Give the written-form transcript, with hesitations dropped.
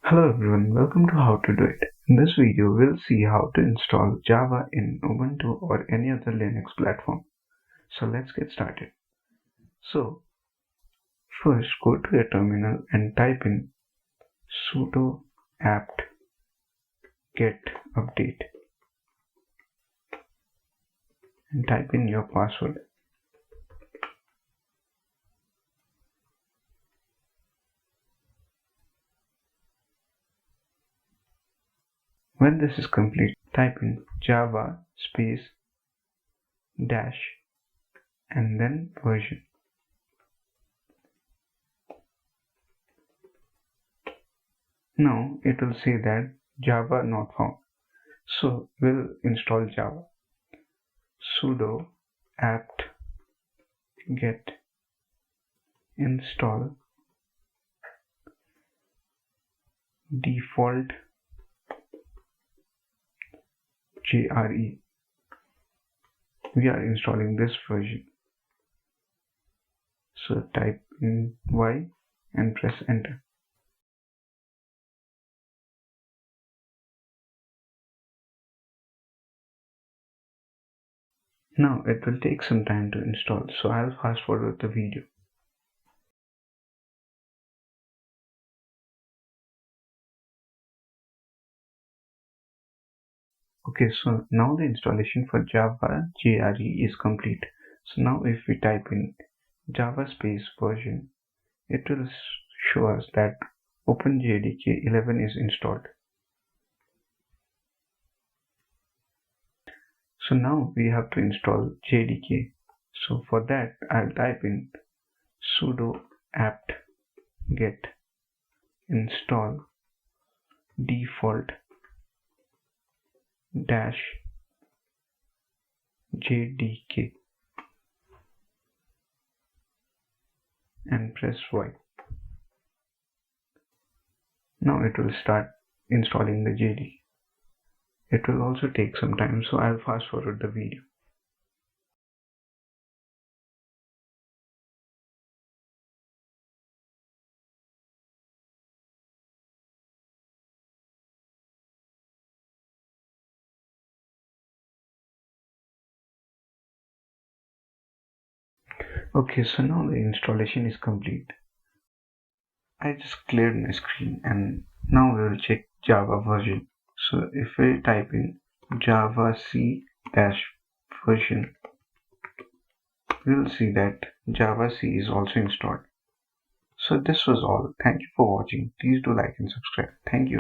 Hello everyone, welcome to How to Do It. In this video, we'll see how to install Java in Ubuntu or any other Linux platform. So let's get started. So first go to your terminal and type in sudo apt get update and type in your password. When this is complete, type in java space dash and then version. Now it will say that Java not found. So we'll install Java. Sudo apt get install default JRE. We are installing this version. So type in Y and press enter. Now it will take some time to install, so I'll fast forward the video. Okay, so now the installation for Java JRE is complete. So now if we type in Java space version, it will show us that OpenJDK 11 is installed. So now we have to install JDK. So for that, I'll type in sudo apt get install default dash JDK and press Y. Now it will start installing the JDK. It will also take some time, so I'll fast forward the video. Okay, so now the installation is complete. I just cleared my screen and now we will check Java version. So if we type in Java C version, we'll see that Java C is also installed. So this was all. Thank you for watching. Please do like and subscribe. Thank you.